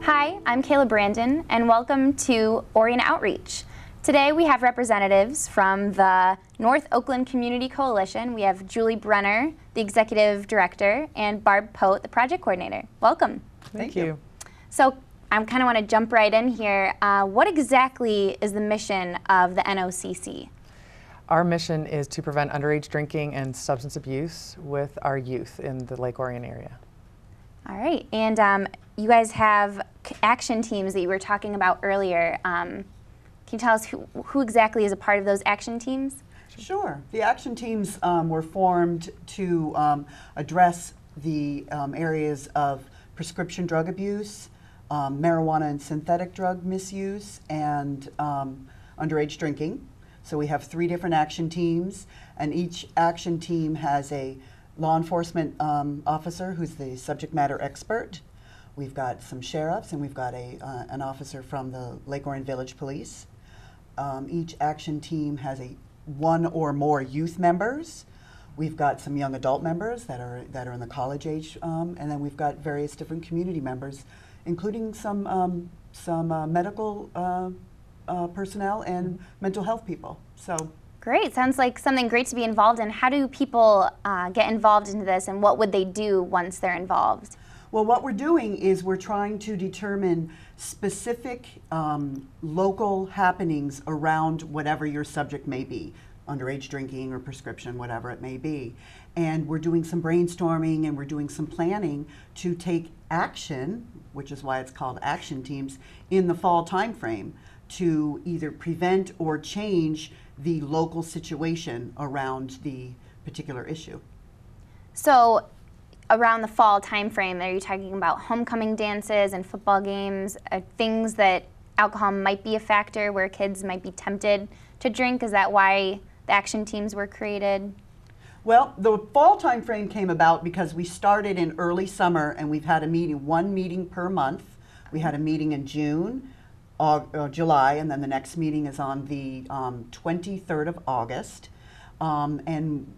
Hi, I'm Kayla Brandon, and welcome to Orion Outreach. Today we have representatives from the North Oakland Community Coalition. We have Julie Brenner, the Executive Director, and Barb Pote, the Project Coordinator. Welcome. Thank you. So I kind of want to jump right in here. What exactly is the mission of the NOCC? Our mission is to prevent underage drinking and substance abuse with our youth in the Lake Orion area. All right, and you guys have action teams that you were talking about earlier. Can you tell us who exactly is a part of those action teams? Sure. The action teams were formed to address the areas of prescription drug abuse, marijuana and synthetic drug misuse, and underage drinking. So we have 3 different action teams, and each action team has a law enforcement officer who's the subject matter expert. We've got some sheriffs, and we've got an officer from the Lake Orion Village Police. Each action team has one or more youth members. We've got some young adult members that are in the college age, and then we've got various different community members, including some medical personnel and mental health people. So. Great, sounds like something great to be involved in. How do people get involved into this, and what would they do once they're involved? Well, what we're doing is we're trying to determine specific local happenings around whatever your subject may be, underage drinking or prescription, whatever it may be. And we're doing some brainstorming and we're doing some planning to take action, which is why it's called action teams, in the fall timeframe to either prevent or change the local situation around the particular issue. So around the fall timeframe, are you talking about homecoming dances and football games, things that alcohol might be a factor where kids might be tempted to drink? Is that why the action teams were created? Well, the fall timeframe came about because we started in early summer and we've had a meeting, one meeting per month. We had a meeting in June, July, and then the next meeting is on the 23rd of August. And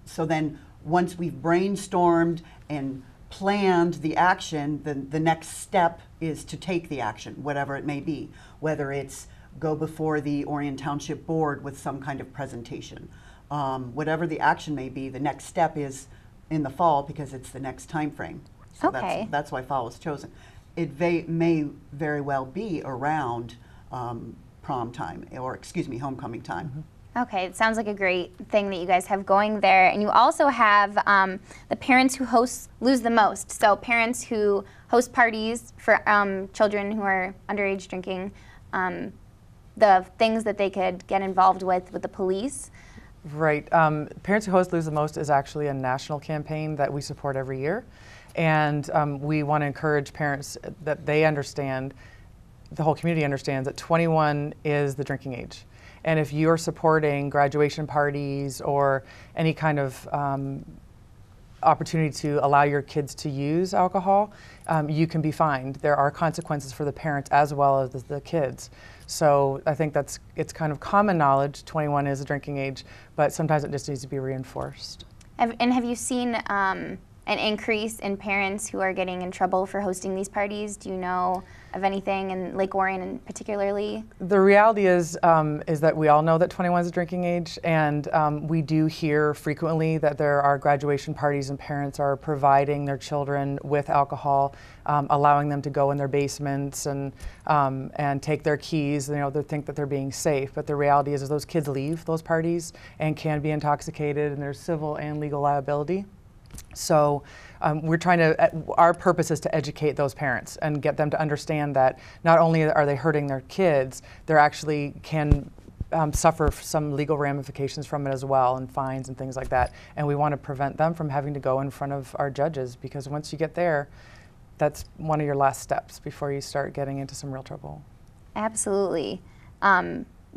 so then once we've brainstormed and planned the action, the next step is to take the action, whatever it may be, whether it's go before the Orion Township Board with some kind of presentation. Whatever the action may be, the next step is in the fall because it's the next time frame. So okay. That's why fall was chosen. It may very well be around prom time, or excuse me, homecoming time. Mm-hmm. Okay, it sounds like a great thing that you guys have going there. And you also have the parents who lose the most. So parents who host parties for children who are underage drinking, the things that they could get involved with the police. Right. Parents Who Host Lose the Most is actually a national campaign that we support every year. And we want to encourage parents that they understand, the whole community understands that 21 is the drinking age. And if you're supporting graduation parties or any kind of opportunity to allow your kids to use alcohol, you can be fined. There are consequences for the parents as well as the kids. So I think it's kind of common knowledge, 21 is a drinking age, but sometimes it just needs to be reinforced. And have you seen an increase in parents who are getting in trouble for hosting these parties? Do you know of anything in Lake Orion particularly? The reality is that we all know that 21 is a drinking age, and we do hear frequently that there are graduation parties and parents are providing their children with alcohol, allowing them to go in their basements and take their keys. You know, they think that they're being safe, but the reality is those kids leave those parties and can be intoxicated, and there's civil and legal liability. So we're trying to, our purpose is to educate those parents and get them to understand that not only are they hurting their kids, they're actually can suffer some legal ramifications from it as well, and fines and things like that. And we want to prevent them from having to go in front of our judges, because once you get there, that's one of your last steps before you start getting into some real trouble. Absolutely.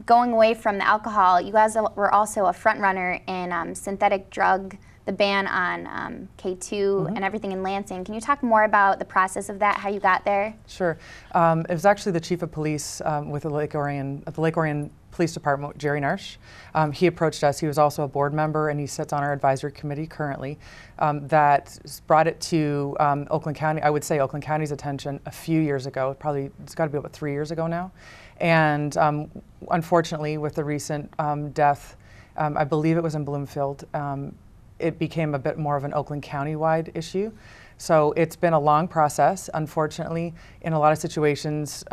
Going away from the alcohol, you guys were also a front runner in synthetic drug, the ban on K2 and everything in Lansing. Can you talk more about the process of that, how you got there? Sure. It was actually the chief of police with the Lake Orion Police Department, Jerry Narsh. He approached us. He was also a board member, and he sits on our advisory committee currently. That brought it to Oakland County, I would say Oakland County's attention a few years ago. Probably, it's got to be about 3 years ago now. And unfortunately, with the recent death, I believe it was in Bloomfield, it became a bit more of an Oakland County-wide issue. So it's been a long process. Unfortunately, in a lot of situations,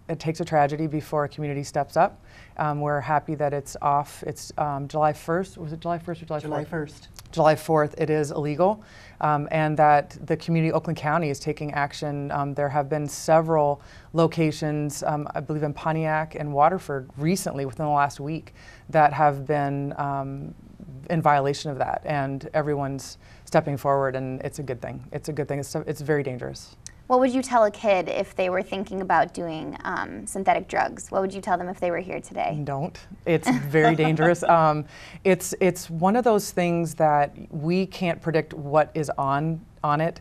it takes a tragedy before a community steps up. We're happy that it's off. It's July 1st. Was it July 1st or July 4th? July 1st. July 4th, it is illegal, and that the community, Oakland County, is taking action. There have been several locations, I believe in Pontiac and Waterford recently, within the last week, that have been in violation of that, and everyone's stepping forward, and it's a good thing. It's a good thing. It's very dangerous. What would you tell a kid if they were thinking about doing synthetic drugs? What would you tell them if they were here today? Don't. It's very dangerous. It's one of those things that we can't predict what is on it.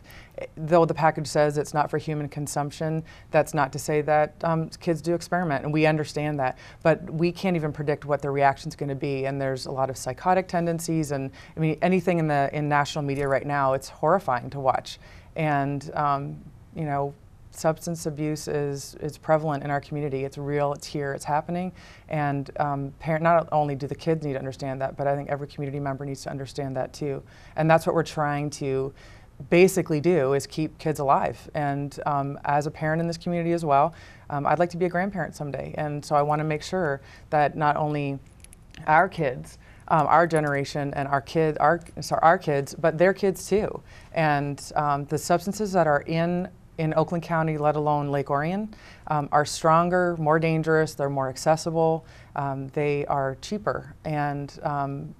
Though the package says it's not for human consumption, that's not to say that kids do experiment, and we understand that. But we can't even predict what the reaction's going to be, and there's a lot of psychotic tendencies, and I mean anything in national media right now, it's horrifying to watch. And you know, substance abuse is prevalent in our community. It's real, it's here, it's happening. And not only do the kids need to understand that, but I think every community member needs to understand that too. And that's what we're trying to basically do, is keep kids alive. And as a parent in this community as well, I'd like to be a grandparent someday. And so I want to make sure that not only our kids, our generation and our kids, but their kids too. And the substances that are in Oakland County, let alone Lake Orion, are stronger, more dangerous, they're more accessible, they are cheaper. And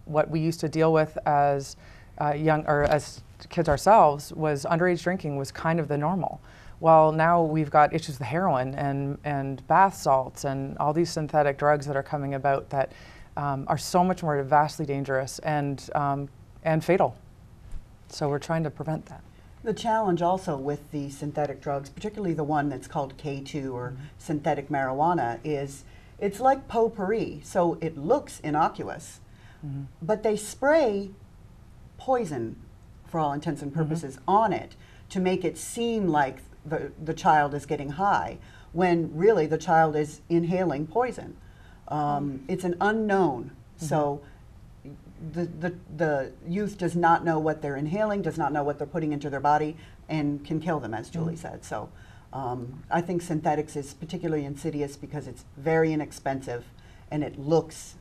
what we used to deal with as as kids ourselves was underage drinking was kind of the normal. Well, now we've got issues with heroin and bath salts and all these synthetic drugs that are coming about that are so much more vastly dangerous and fatal. So we're trying to prevent that. The challenge also with the synthetic drugs, particularly the one that's called K2 or synthetic marijuana, is it's like potpourri. So it looks innocuous, but they spray poison, for all intents and purposes, on it to make it seem like the child is getting high, when really the child is inhaling poison. It's an unknown. So the youth does not know what they're inhaling, does not know what they're putting into their body, and can kill them, as Julie said. So I think synthetics is particularly insidious because it's very inexpensive and it looks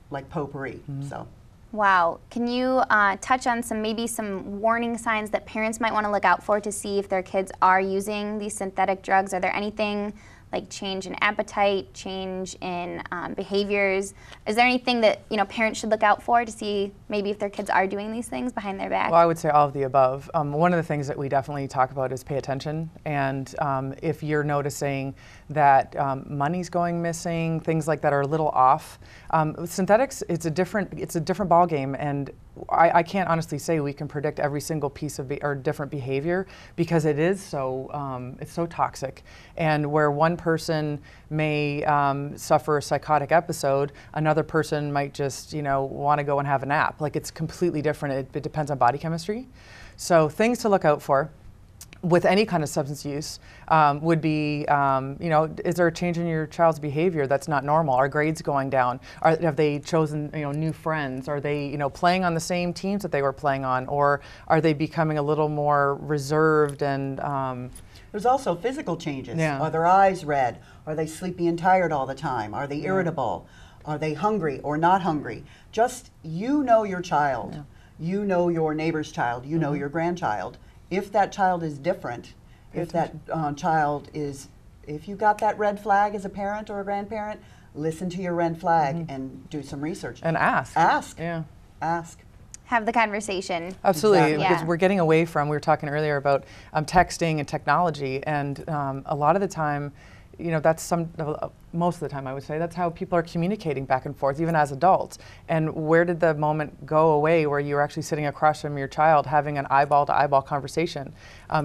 like potpourri. So. Wow. Can you touch on maybe some warning signs that parents might want to look out for to see if their kids are using these synthetic drugs? Are there anything like change in appetite, change in behaviors? Is there anything that parents should look out for to see maybe if their kids are doing these things behind their back? Well, I would say all of the above. One of the things that we definitely talk about is pay attention. And if you're noticing that money's going missing, things like that are a little off. Synthetics, it's a different ball game, and I can't honestly say we can predict every single piece of or different behavior, because it is so it's so toxic. And where one person may suffer a psychotic episode, another person might just want to go and have a nap. Like, it's completely different. It depends on body chemistry. So things to look out for with any kind of substance use would be, is there a change in your child's behavior that's not normal? Are grades going down? Have they chosen, new friends? Are they, playing on the same teams that they were playing on? Or are they becoming a little more reserved and... There's also physical changes. Yeah. Are their eyes red? Are they sleepy and tired all the time? Are they irritable? Are they hungry or not hungry? Just, your child. Yeah. You know your neighbor's child. You know your grandchild. If that child is different, if that child is, if you got that red flag as a parent or a grandparent, listen to your red flag and do some research. And ask. Ask. Yeah. Ask. Have the conversation. Absolutely, Exactly. because we're getting away from, we were talking earlier about texting and technology, and a lot of the time, you know, that's most of the time I would say that's how people are communicating back and forth, even as adults. And where did the moment go away where you were actually sitting across from your child having an eyeball to eyeball conversation?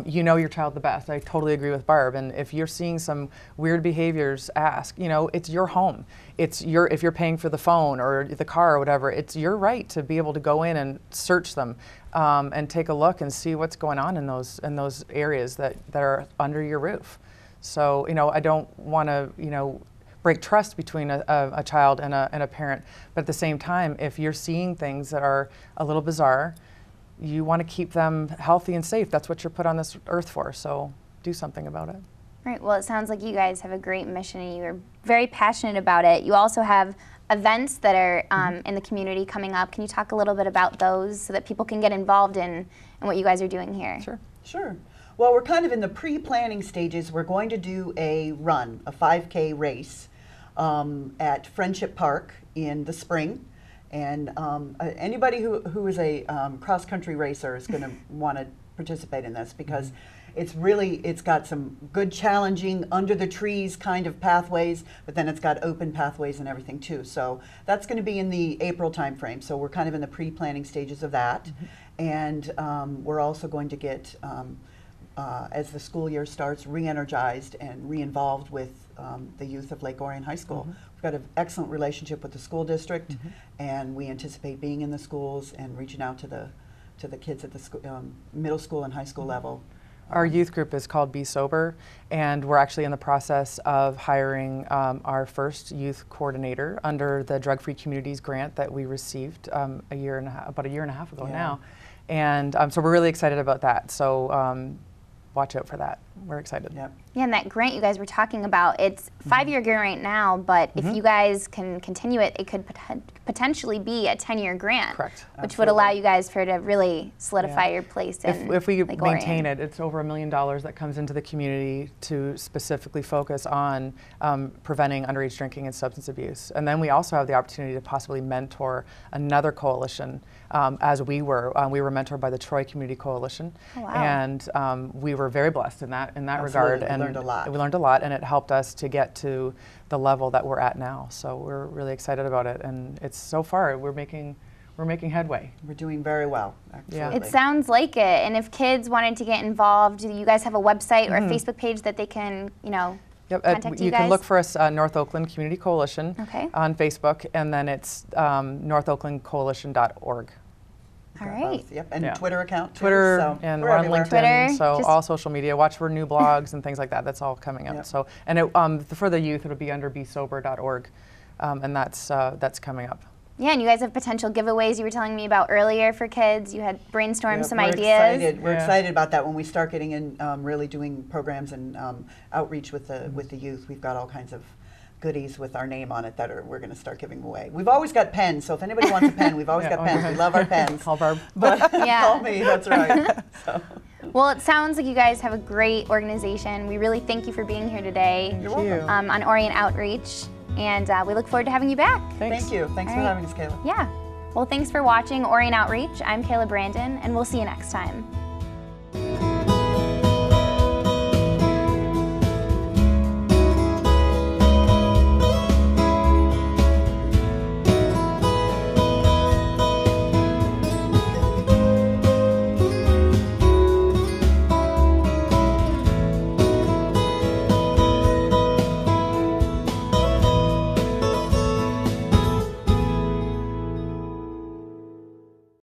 You know your child the best. I totally agree with Barb. And if you're seeing some weird behaviors, ask. You know, it's your home. If you're paying for the phone or the car or whatever, it's your right to be able to go in and search them and take a look and see what's going on in those areas that are under your roof. So, you know, I don't want to, you know, break trust between a child and a parent, but at the same time, if you're seeing things that are a little bizarre, you want to keep them healthy and safe. That's what you're put on this earth for, so do something about it. Right, well, it sounds like you guys have a great mission and you're very passionate about it. You also have events that are in the community coming up. Can you talk a little bit about those so that people can get involved in what you guys are doing here? Sure. Sure. Well, we're kind of in the pre-planning stages. We're going to do a run, a 5K race at Friendship Park in the spring. And anybody who is a cross-country racer is going to want to participate in this because it's got some good challenging under the trees kind of pathways, but then it's got open pathways and everything too. So that's going to be in the April timeframe. So we're kind of in the pre-planning stages of that. And we're also going to get, as the school year starts, re-energized and re-involved with the youth of Lake Orion High School. We've got an excellent relationship with the school district, and we anticipate being in the schools and reaching out to the kids at the middle school and high school level. Our youth group is called Be Sober, and we're actually in the process of hiring our first youth coordinator under the Drug Free Communities grant that we received about a year and a half ago now. And so we're really excited about that. So watch out for that. We're excited. Yep. Yeah, and that grant you guys were talking about, it's a 5-year grant right now, but if you guys can continue it, it could potentially be a 10-year grant. Correct. Which would allow you guys to really solidify your place in If we Lake maintain Orion. it, it's over $1 million that comes into the community to specifically focus on preventing underage drinking and substance abuse. And then we also have the opportunity to possibly mentor another coalition, as we were mentored by the Troy Community Coalition. Oh, wow. And we were very blessed in that Absolutely. regard. We And learned a lot. we learned a lot, and it helped us to get to the level that we're at now. So we're really excited about it, and it's so far we're making headway. We're doing very well, absolutely. It sounds like it. And if kids wanted to get involved, do you guys have a website or a Facebook page that they can, you know, contact you guys? can look for us, North Oakland Community Coalition on Facebook, and then it's northoaklandcoalition.org. All right. Yep, and Twitter account too. Twitter, so and we're we're on everywhere. LinkedIn, Twitter, so just- all social media. Watch for new blogs and things like that. That's all coming up. Yep. So, and for the youth, it'll be under besober.org, and that's coming up. Yeah, and you guys have potential giveaways you were telling me about earlier for kids. You had brainstormed some we're ideas. Excited. We're excited about that when we start getting in, really doing programs and outreach with the youth. We've got all kinds of goodies with our name on it that we're going to start giving away. We've always got pens, so if anybody wants a pen, we've always got pens. We love our pens. Call Barb. But Yeah. call me, that's right. So. Well, it sounds like you guys have a great organization. We really thank you for being here today You're welcome. on Orient Outreach, and we look forward to having you back. Thanks. Thank you. Thanks for All right. having us, Kayla. Yeah. Well, thanks for watching Orient Outreach. I'm Kayla Brandon, and we'll see you next time.